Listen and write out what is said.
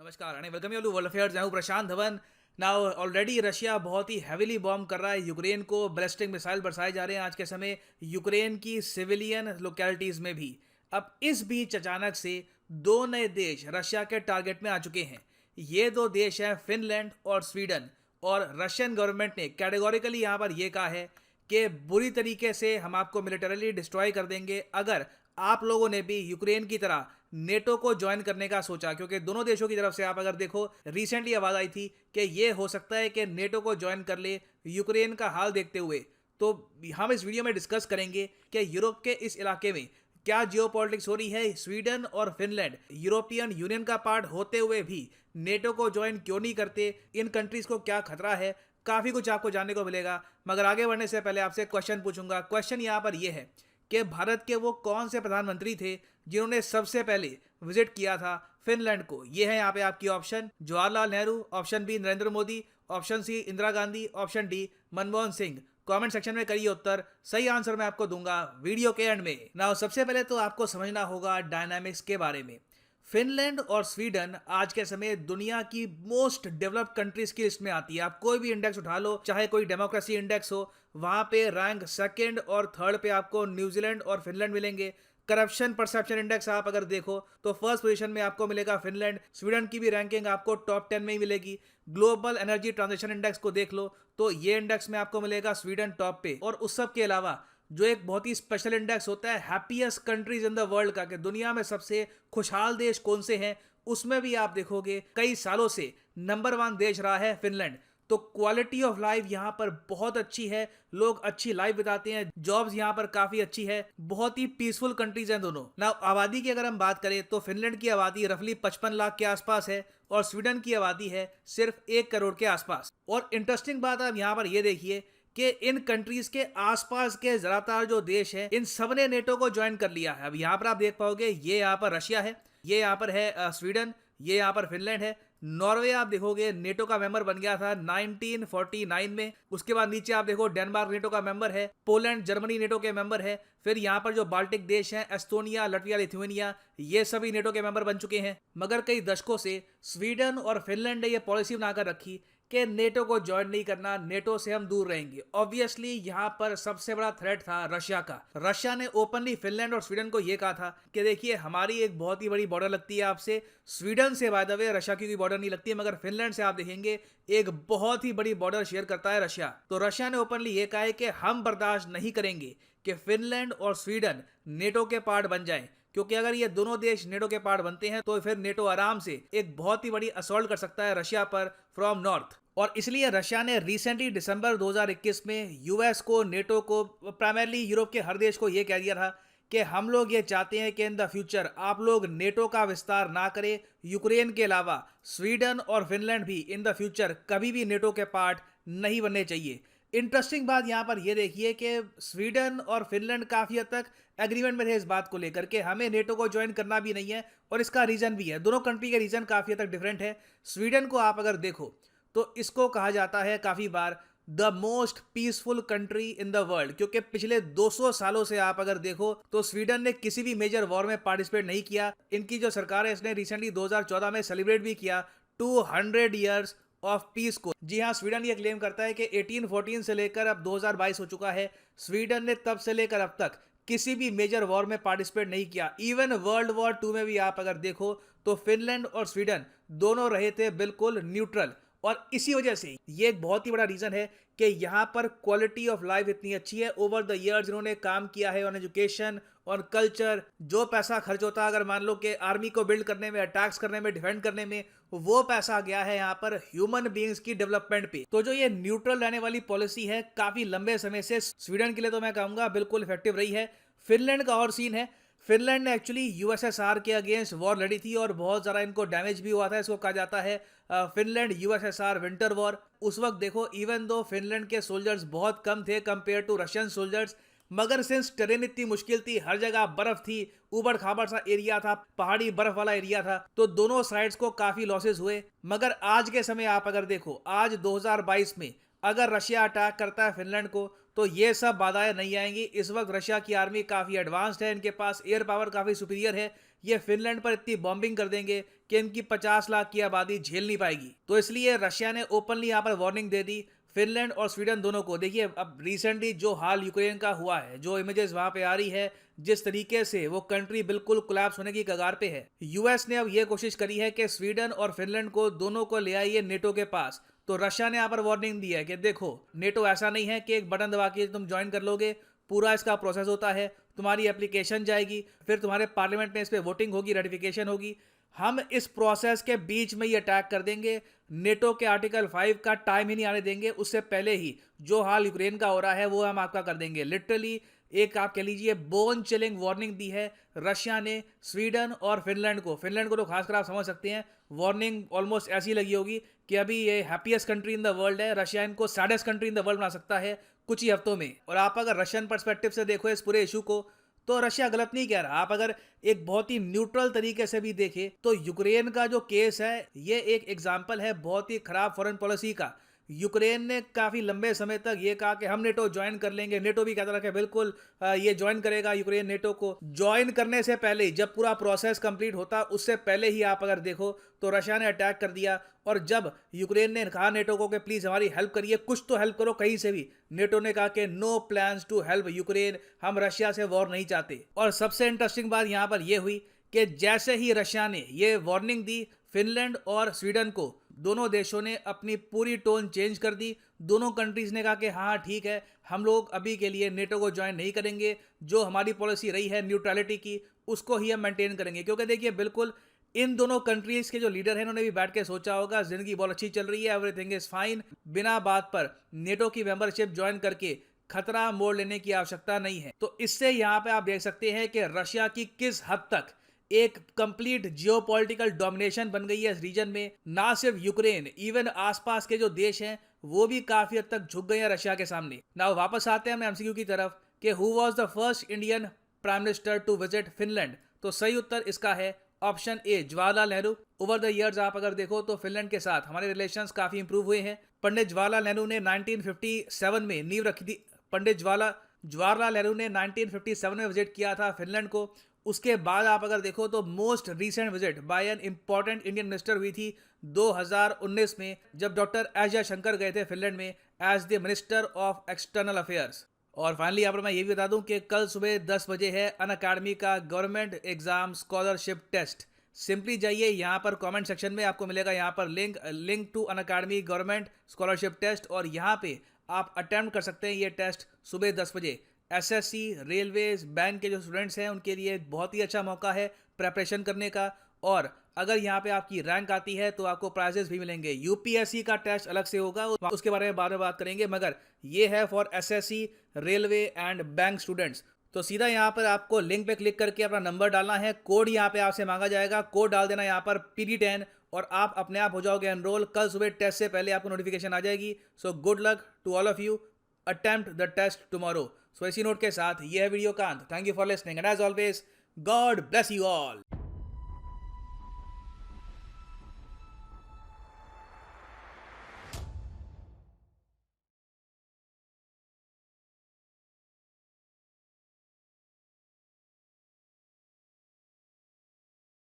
नमस्कार and welcome you to world affairs. मैं हूं Prashant Dhawan. Now already Russia बहुत ही हैवीली बॉम्ब कर रहा है यूक्रेन को। बैलिस्टिक मिसाइल बरसाए जा रहे हैं आज के समय यूक्रेन की सिविलियन लोकेलिटीज में भी। अब इस बीच अचानक से दो नए देश रशिया के टारगेट में आ चुके हैं। ये दो देश हैं फिनलैंड और स्वीडन। और रशियन गवर्नमेंट ने कैटेगोरिकली यहाँ पर यह कहा है कि बुरी तरीके से हम आपको मिलिटरली डिस्ट्रॉय कर देंगे अगर आप लोगों ने भी यूक्रेन की तरह नेटो को ज्वाइन करने का सोचा। क्योंकि दोनों देशों की तरफ से आप अगर देखो रिसेंटली आवाज आई थी कि ये हो सकता है कि नेटो को ज्वाइन कर ले यूक्रेन का हाल देखते हुए। तो हम इस वीडियो में डिस्कस करेंगे कि यूरोप के इस इलाके में क्या जियोपॉलिटिक्स हो रही है। स्वीडन और फिनलैंड यूरोपियन यूनियन का पार्ट होते हुए भी नेटो को ज्वाइन क्यों नहीं करते, इन कंट्रीज को क्या खतरा है, काफी कुछ आपको जानने को मिलेगा। मगर आगे बढ़ने से पहले आपसे क्वेश्चन पूछूंगा। क्वेश्चन यहाँ पर यह है कि भारत के वो कौन से प्रधानमंत्री थे जिन्होंने सबसे पहले विजिट किया था फिनलैंड को। ये है यहाँ पे आपकी option Jawaharlal Nehru, option B Narendra Modi, option C Indira Gandhi, option D Manmohan Singh. Comment section में करिए उत्तर। सही आंसर मैं आपको दूंगा वीडियो के एंड में। नाउ सबसे पहले तो आपको समझना होगा डायनामिक्स के बारे में। फिनलैंड और स्वीडन आज के समय दुनिया की मोस्ट डेवलप्ड कंट्रीज की लिस्ट में आती है। आप कोई भी इंडेक्स उठा लो, चाहे कोई डेमोक्रेसी इंडेक्स हो, वहां पे रैंक सेकंड और थर्ड पे आपको न्यूजीलैंड और फिनलैंड मिलेंगे। करप्शन परसेप्शन इंडेक्स आप अगर देखो तो फर्स्ट पोजीशन में आपको मिलेगा फिनलैंड। स्वीडन की भी रैंकिंग आपको टॉप 10 में ही मिलेगी। ग्लोबल एनर्जी ट्रांजिशन इंडेक्स को देख लो तो ये इंडेक्स में आपको मिलेगा स्वीडन टॉप पे। और उस सब के अलावा जो एक बहुत ही स्पेशल इंडेक्स होता है happiest countries in the world का, कि दुनिया में सबसे खुशहाल देश कौन से हैं, उसमें भी आप देखोगे कई सालों से नंबर 1 देश रहा है फिनलैंड। तो क्वालिटी ऑफ लाइफ यहाँ पर बहुत अच्छी है, लोग अच्छी लाइफ बिताते हैं, जॉब्स यहाँ पर काफी अच्छी है, बहुत ही पीसफुल कंट्रीज हैं दोनों। ना आबादी की अगर हम बात करें तो फिनलैंड की आबादी रफली 55 लाख के आसपास है और स्वीडन की आबादी है सिर्फ 1 करोड़ के आसपास। और इंटरेस्टिंग बात आप यहाँ पर यह देखिए कि इन कंट्रीज के आसपास के ज्यादातर जो देश हैं इन सब ने नेटो को ज्वाइन कर लिया है। अब यहाँ पर आप देख पाओगे ये यहाँ पर रशिया है, ये यहाँ पर है स्वीडन, ये यहाँ पर फिनलैंड है। नॉर्वे आप देखोगे नेटो का मेंबर बन गया था 1949 में। उसके बाद नीचे आप देखो डेनमार्क नेटो का मेंबर है, पोलैंड जर्मनी नेटो के मेंबर है। फिर यहाँ पर जो बाल्टिक देश हैं एस्टोनिया, लटविया, लिथुआनिया, ये सभी नेटो के मेंबर बन चुके हैं। मगर कई दशकों से स्वीडन और फिनलैंड ने यह पॉलिसी बनाकर रखी कि नेटो को ज्वाइन नहीं करना, नेटो से हम दूर रहेंगे। ऑब्वियसली यहाँ पर सबसे बड़ा थ्रेट था रशिया का। रशिया ने ओपनली फिनलैंड और स्वीडन को यह कहा था कि देखिए हमारी एक बहुत ही बड़ी बॉर्डर लगती है आपसे। स्वीडन से बाय द वे रशिया की कोई बॉर्डर नहीं लगती है, मगर फिनलैंड से आप देखेंगे एक बहुत ही बड़ी बॉर्डर शेयर करता है रशिया। तो रशिया ने ओपनली यह कहा है कि हम बर्दाश्त नहीं करेंगे कि फिनलैंड और स्वीडन नेटो के पार्ट बन जाएं, क्योंकि अगर ये दोनों देश नेटो के पार्ट बनते हैं तो फिर नेटो आराम से एक बहुत ही बड़ी असॉल्ट कर सकता है रशिया पर फ्रॉम नॉर्थ। और इसलिए रशिया ने रिसेंटली दिसंबर 2021 में यूएस को, नेटो को, प्राइमरली यूरोप के हर देश को यह कह दिया था कि हम लोग ये चाहते हैं कि इन द फ्यूचर आप लोग नेटो का विस्तार ना करें। यूक्रेन के अलावा स्वीडन और फिनलैंड भी इन द फ्यूचर कभी भी नेटो के पार्ट नहीं बनने चाहिए। इंटरेस्टिंग बात यहाँ पर यह देखिए कि स्वीडन और फिनलैंड काफी हद तक एग्रीमेंट में थे इस बात को लेकर के हमें नेटो को ज्वाइन करना भी नहीं है। और इसका रीजन भी है, दोनों कंट्री के रीजन काफी हद तक डिफरेंट है। स्वीडन को आप अगर देखो तो इसको कहा जाता है काफी बार the most peaceful country in the world, क्योंकि पिछले 200 सालों से आप अगर देखो तो स्वीडन ने किसी भी मेजर वॉर में पार्टिसिपेट नहीं किया। इनकी जो सरकार है इसने रिसेंटली 2014 में सेलिब्रेट भी किया 200 ईयर्स ऑफ पीस को। जी हाँ, स्वीडन ये क्लेम करता है कि 1814 से लेकर अब 2022 हो चुका है, स्वीडन ने तब से लेकर अब तक किसी भी मेजर वॉर में पार्टिसिपेट नहीं किया। इवन वर्ल्ड वॉर 2 में भी आप अगर देखो तो फिनलैंड और स्वीडन दोनों रहे थे बिल्कुल न्यूट्रल। और इसी वजह से ये एक बहुत ही बड़ा रीजन है कि यहाँ पर क्वालिटी ऑफ लाइफ इतनी अच्छी है। ओवर द इयर्स इन्होंने काम किया है ऑन एजुकेशन और कल्चर। जो पैसा खर्च होता है अगर मान लो कि आर्मी को बिल्ड करने में, अटैक्स करने में, डिफेंड करने में, वो पैसा गया है यहाँ पर ह्यूमन बीइंग्स की डेवलपमेंट पे। तो जो ये न्यूट्रल रहने वाली पॉलिसी है काफी लंबे समय से स्वीडन के लिए तो मैं कहूंगा बिल्कुल इफेक्टिव रही है। फिनलैंड का और सीन है, फिनलैंड ने एक्चुअली यूएसएसआर के अगेंस्ट वॉर लड़ी थी और बहुत ज़्यादा इनको डैमेज भी हुआ था। इसको कहा जाता है फिनलैंड यूएसएसआर विंटर वॉर। उस वक्त देखो इवन दो फिनलैंड के सोल्जर्स बहुत कम थे कंपेयर टू रशियन सोल्जर्स, मगर सिंस टेरेन इतनी मुश्किल थी, हर जगह बर्फ थी, उबड़ खाबड़ सा एरिया था, पहाड़ी बर्फ वाला एरिया था, तो दोनों साइड्स को काफी लॉसेस हुए। मगर आज के समय आप अगर देखो आज 2022 में अगर रशिया अटैक करता है फिनलैंड को तो ये सब बाधाएं नहीं आएंगी। इस वक्त रशिया की आर्मी काफी एडवांस्ड है, इनके पास एयर पावर काफी सुपीरियर है। ये फिनलैंड पर इतनी बॉम्बिंग कर देंगे कि इनकी 50 लाख की आबादी झेल नहीं पाएगी। तो इसलिए रशिया ने ओपनली यहाँ पर वार्निंग दे दी फिनलैंड और स्वीडन दोनों को। देखिए अब रिसेंटली जो हाल यूक्रेन का हुआ है, जो इमेजेस वहां पे आ रही है, जिस तरीके से वो कंट्री बिल्कुल कोलैप्स होने की कगार पे है, यूएस ने अब ये कोशिश करी है कि स्वीडन और फिनलैंड को दोनों को ले आइए नेटो के पास। तो रशिया ने यहाँ पर वार्निंग दी है कि देखो, नेटो ऐसा नहीं है कि एक बटन दबा के तुम ज्वाइन कर लोगे, पूरा इसका प्रोसेस होता है। तुम्हारी एप्लीकेशन जाएगी, फिर तुम्हारे पार्लियामेंट में इस पर वोटिंग होगी, रेटिफिकेशन होगी। हम इस प्रोसेस के बीच में ये अटैक कर देंगे, नेटो के आर्टिकल 5 का टाइम ही नहीं आने देंगे, उससे पहले ही जो हाल यूक्रेन का हो रहा है वो हम आपका कर देंगे। लिटरली एक आप कह लीजिए बोन चिलिंग वार्निंग दी है रशिया ने स्वीडन और फिनलैंड को। फिनलैंड को तो खासकर आप समझ सकते हैं, वार्निंग ऑलमोस्ट ऐसी लगी होगी कि अभी ये happiest country in the world है, रशिया इनको saddest country in the world बना सकता है कुछ ही हफ्तों में। और आप अगर रशियन पर्सपेक्टिव से देखो इस पूरे इशू को, तो रशिया गलत नहीं कह रहा। आप अगर एक बहुत ही न्यूट्रल तरीके से भी देखें तो यूक्रेन का जो केस है ये एक एग्जाम्पल है बहुत ही खराब फॉरेन पॉलिसी का। यूक्रेन ने काफी लंबे समय तक ये कहा कि हम नेटो ज्वाइन कर लेंगे, नेटो भी कहता रहा कि बिल्कुल ये ज्वाइन करेगा यूक्रेन नेटो को। ज्वाइन करने से पहले ही, जब पूरा प्रोसेस कंप्लीट होता उससे पहले ही आप अगर देखो तो रशिया ने अटैक कर दिया। और जब यूक्रेन ने कहा नेटो को कि प्लीज हमारी हेल्प करिए, कुछ तो हेल्प करो कहीं से भी, नेटो ने कहा कि no plans to help Ukraine, हम रशिया से वॉर नहीं चाहते। और सबसे इंटरेस्टिंग बात यहां पर यह हुई कि जैसे ही रशिया ने ये वार्निंग दी फिनलैंड और स्वीडन को, दोनों देशों ने अपनी पूरी टोन चेंज कर दी। दोनों कंट्रीज ने कहा कि हाँ ठीक है, हम लोग अभी के लिए नेटो को ज्वाइन नहीं करेंगे, जो हमारी पॉलिसी रही है न्यूट्रलिटी की उसको ही हम मेंटेन करेंगे। क्योंकि देखिए बिल्कुल इन दोनों कंट्रीज के जो लीडर हैं उन्होंने भी बैठ के सोचा होगा जिंदगी बहुत अच्छी चल रही है, एवरीथिंग इज फाइन, बिना बात पर नेटो की मेंबरशिप ज्वाइन करके खतरा मोड़ लेने की आवश्यकता नहीं है। तो इससे यहाँ पे आप देख सकते हैं कि रशिया की किस हद तक एक कंप्लीट जियोपॉलिटिकल डोमिनेशन बन गई है इस रीजन में। ना सिर्फ यूक्रेन, इवन आसपास के जो देश हैं वो भी काफी हद तक झुक गए हैं रशिया के सामने। ना वापस आते हैं हम एमसीक्यू की तरफ कि who was the first Indian prime minister to visit Finland. तो सही उत्तर इसका है option A, Jawaharlal Nehru. Over the years आप अगर देखो तो फिनलैंड के साथ हमारे रिलेशंस काफी इंप्रूव हुए हैं। पंडित जवाहरलाल नेहरू ने 1957 में नींव रखी थी। पंडित जवाहरलाल नेहरू ने 1957 में विजिट किया था फिनलैंड को। उसके बाद आप अगर देखो तो most recent visit bye an important Indian minister हुई थी 2019 में, जब डॉक्टर एस जयशंकर गए थे फिनलैंड में as the minister of external affairs. और फाइनली यहाँ पर मैं ये भी बता दूं कि कल सुबह 10 बजे है अनअकैडमी का government exam scholarship test. Simply जाइए यहाँ पर कमेंट सेक्शन में, आपको मिलेगा यहाँ पर link to Unacademy government scholarship test, और यहाँ पे आप अटेम्प्ट कर सकते हैं ये टेस्ट सुबह 10 बजे। एसएससी, रेलवेज, बैंक के जो स्टूडेंट्स हैं उनके लिए बहुत ही अच्छा मौका है प्रेपरेशन करने का। और अगर यहाँ पे आपकी रैंक आती है तो आपको प्राइजेस भी मिलेंगे। यूपीएससी का टेस्ट अलग से होगा, उसके बारे में बाद में बात करेंगे, मगर ये है for SSC, railway and bank students. तो सीधा यहाँ पर आपको लिंक पे क्लिक करके अपना नंबर डालना है, कोड यहाँ पे आपसे मांगा जाएगा, कोड डाल देना यहाँ पर PD10 और आप अपने आप हो जाओगे एनरोल। कल सुबह टेस्ट से पहले आपको नोटिफिकेशन आ जाएगी। So good luck to all of you, attempt the test tomorrow. So इसी नोट के साथ ये है वीडियो का अंत। Thank you for listening and as always God bless you all.